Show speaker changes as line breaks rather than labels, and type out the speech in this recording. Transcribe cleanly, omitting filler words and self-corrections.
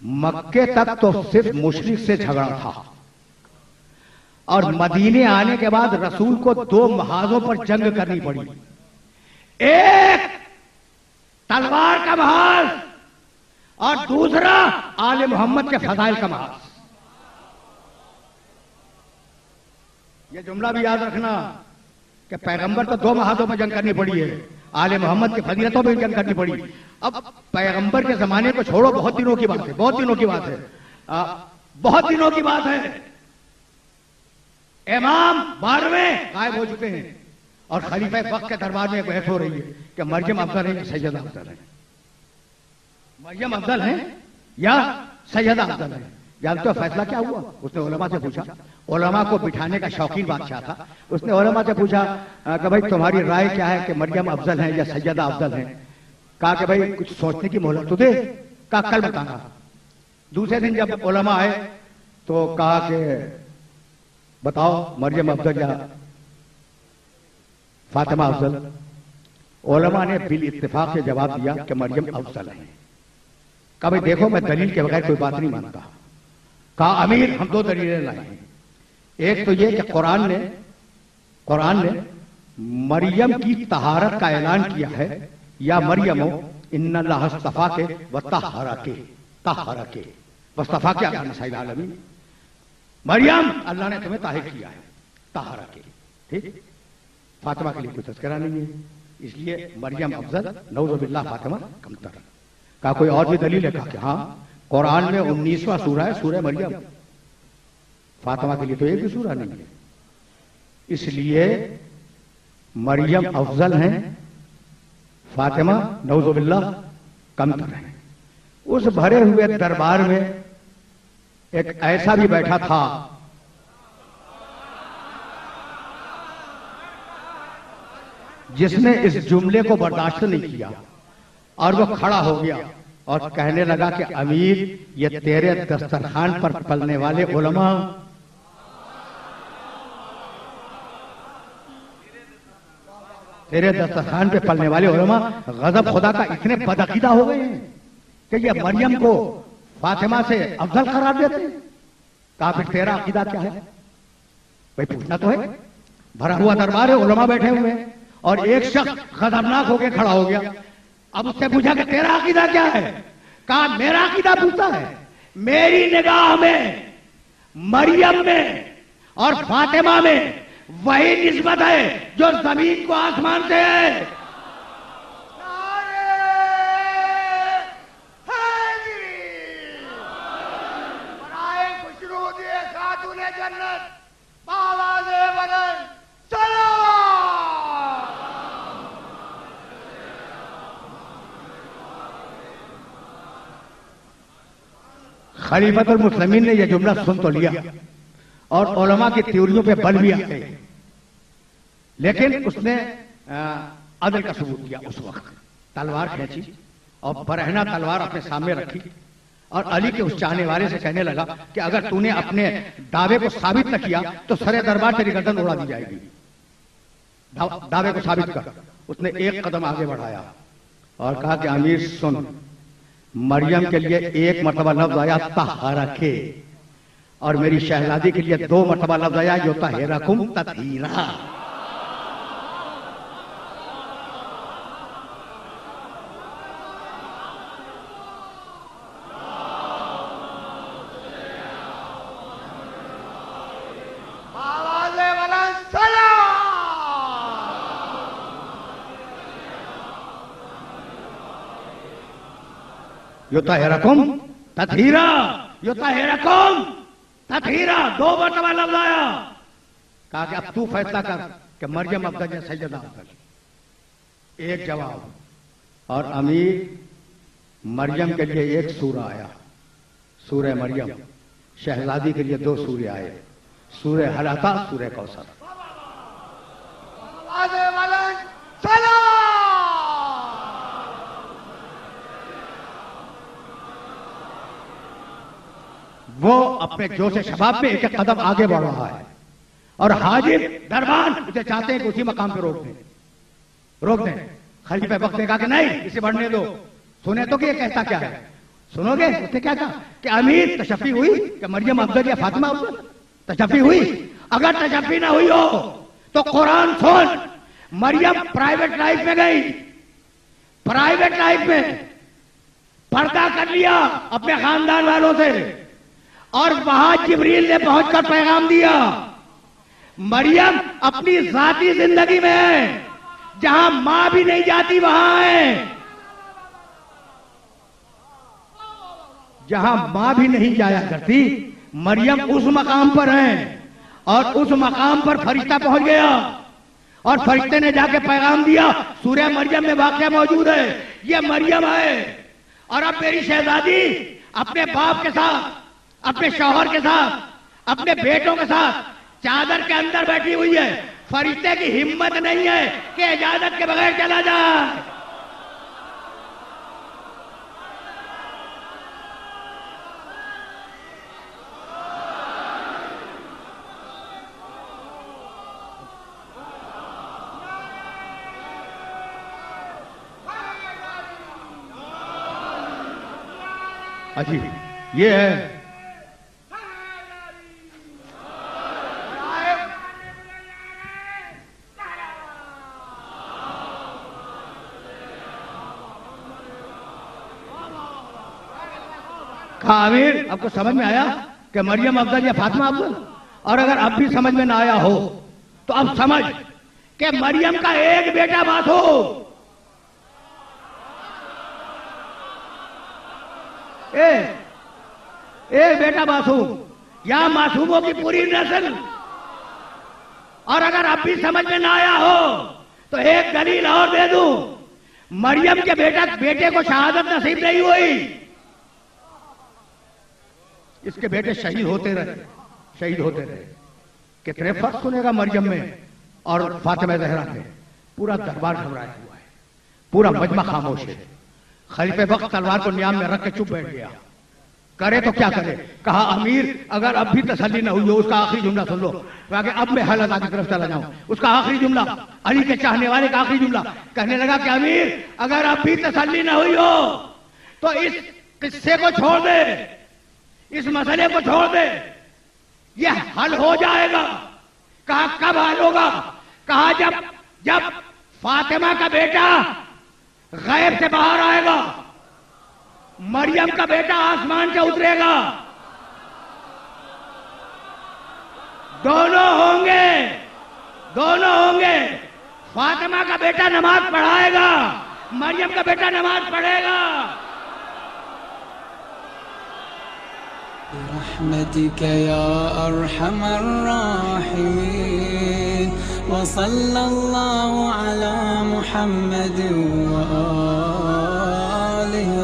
मक्के तक तो सिर्फ मुशरिक से झगड़ा था, और मदीने आने के बाद रसूल को दो महाजों पर जंग करनी पड़ी। एक तलवार का महाज और दूसरा आले मोहम्मद के फजाइल का महाज। यह जुमला भी याद रखना कि पैगंबर को दो महाजों पर जंग करनी पड़ी है, आले मोहम्मद की फजीलतों पर जंग करनी पड़ी। अब पैगंबर के जमाने को छोड़ो, बहुत दिनों की बात है, बहुत दिनों की बात है, बहुत दिनों की बात है। इमाम 12वें गायब हो चुके हैं और खलीफा वक्त के दरबार में बहस हो रही है कि मरियम अफजल है कि सैयदा अफजल है, मरियम अफजल है या सैयदा अफजल है। जानते हो फैसला क्या हुआ? उसने उलमा से पूछा, उलमा को बिठाने का शौकीन बादशाह था, उसने उलमा से पूछा कि भाई तुम्हारी राय क्या है कि मरियम अफजल है या सैयदा अफजल है? कहा कि भाई कुछ सोचने की मोहलत तो दे। कहा कल बताना। दूसरे दिन जब उलमा आए तो कहा कि बताओ मरियम अफजल या फातिमा अफजल? उलमा ने बिल इत्तेफाक से जवाब दिया कि मरियम अफजल है। कहा भाई देखो मैं दलील के बगैर कोई बात नहीं मानता। कहा अमीर हम दो दलीलें लाए हैं। एक तो ये कि कुरान ने मरियम की तहारत का ऐलान किया है, या मरियमो इन्नल्लाह अस्तफा के व तहरा के वस्तफा के अला निसाइल आलमीन। मरियम अल्लाह ने तुम्हें ताहिर किया है, तहरा के। ठीक, फातिमा के लिए कोई तस्करा नहीं है, इसलिए मरियम अफजल, नऊज़ु बिल्लाह फातिमा कमतर। कहा कोई और भी दलील है? कहा कि हाँ, कुरान में 19वां सूरा है सूरह मरियम, फातिमा के लिए तो एक भी सूरा नहीं है, इसलिए मरियम अफजल हैं, फातिमा नऊज़ु बिल्लाह कमतर है। उस भरे हुए दरबार में एक ऐसा भी बैठा था जिसने इस जुमले को बर्दाश्त नहीं किया और वो खड़ा हो गया और कहने लगा कि अमीर ये तेरे दस्तरखान पर पलने वाले उलमा, तेरे दस्तरखान पे पलने वाले उलमा गजब खुदा का इतने बदअकीदा हो गए हैं कि ये मरियम को फातिमा से अफजल करार देते हैं। कहा फिर तेरा अकीदा क्या है? भाई पूछना तो है। भरा हुआ दरबार है, उलमा बैठे हुए हैं और एक शख्स खतरनाक होकर खड़ा हो गया। अब उससे पूछा कि तेरा अकीदा क्या है? कहा मेरा अकीदा पूछता है, मेरी निगाह में मरियम में और फातिमा में वही निस्बत है जो जमीन को आसमान से है। खलीफतुल मुस्लिमीन ने यह जुमला सुन तो लिया और उलमा की थ्योरियों पे बल भी आ गए, लेकिन उसने अदल का सबूत किया। उस वक्त तलवार खींची और बरहना तलवार अपने सामने रखी और अली के उस चाहने वाले से कहने लगा कि अगर तूने अपने दावे को साबित न किया तो सरे दरबार तेरी गर्दन उड़ा दी जाएगी, दावे को साबित कर। उसने एक कदम आगे बढ़ाया और कहा कि अमीर सुन, मरियम के लिए एक मरतबा लफ्ज आया तहरा के, और मेरी शहजादी के लिए 2 मरतबा लफ्ज आया यो तहरकुम ततहीरा। युतहिरकुम ततहीरा, युतहिरकुम ततहीरा, 2 मरतबा लफ्ज आया। कहा कि अब तू फैसला कर कि मरियम अफजल या सैयदा अफजल। एक जवाब, और अमीर मरियम के लिए एक सूरा आया, सूरह मरियम। शहजादी के लिए 2 सूरे आए, सूरह हलाता, सूरह कौसर। वो अपने जोश शबाब में एक कदम आगे बढ़ रहा है और हाजिर दरबान उसे चाहते हैं कि उसी मकाम पे रोक दें। खलीफा वक्त ने कहा कि नहीं, इसे बढ़ने दो। सुने तो कि ये कहता क्या है? सुनोगे उसने क्या कहा कि अमीर तशफ़ी हुई कि मरियम अफजल या फातिमा अफजल? तशफ़ी हुई? अगर तशफ़ी ना हुई हो तो कुरान सुन, मरियम प्राइवेट लाइफ में गई, प्राइवेट लाइफ में पर्दा कर लिया अपने खानदान वालों से, और वहां जिब्रील ने पहुंचकर पैगाम दिया। मरियम अपनी जाती जिंदगी में है, जहां मां भी नहीं जाती वहां है, जहां मां भी नहीं जाया करती, मरियम उस मकाम पर है। और उस मकाम पर फरिश्ता पहुंच गया और फरिश्ते ने जाके पैगाम दिया। सूरह मरियम में वाक़या मौजूद है, ये मरियम है और अब मेरी शहजादी अपने बाप के साथ, अपने शौहर के साथ, अपने बेटों के साथ चादर के अंदर बैठी हुई है। फरिश्ते की हिम्मत नहीं है कि इजाजत के बगैर चला जाए। अजी ये है आमिर, आपको समझ में आया कि मरियम अफजल या फातिमा अफजल? और अगर अब भी समझ में ना आया हो तो अब समझ कि मरियम का एक बेटा मासूम, एक बेटा मासूम, या मासूमों की पूरी नस्ल। और अगर अब भी समझ में ना आया हो तो एक दलील और दे दूं, मरियम के बेटे को शहादत नसीब नहीं हुई, इसके बेटे शहीद होते रहे, शहीद होते रहे। कितने फर्क सुनेगा मरियम में और फातिमा ज़हरा में। पूरा दरबार घबराया हुआ है, पूरा मजमा खामोश है। खलीफे वक्त तलवार को नियाम में रख के चुप बैठ गया। करे तो क्या करे? कहा अमीर अगर अब भी तसल्ली न हुई हो, उसका आखिरी जुमला सुन लो। कहा कि अब मैं हलता की तरफ चला जाऊं। उसका आखिरी जुमला, अली के चाहने वाले का आखिरी जुमला, कहने लगा कि अमीर अगर अब भी तसल्ली न हुई हो तो इस किस्से को छोड़ दे, इस मसले को छोड़ दे, यह हल हो जाएगा। कहा कब हल होगा? कहा जब फातिमा का बेटा गैब से बाहर आएगा, मरियम का बेटा आसमान से उतरेगा, दोनों होंगे। फातिमा का बेटा नमाज पढ़ाएगा, मरियम का बेटा नमाज पढ़ेगा।
रहमतिक या अरहमर राहिमीन व सल्लल्लाहु अला मुहम्मद व आलिहि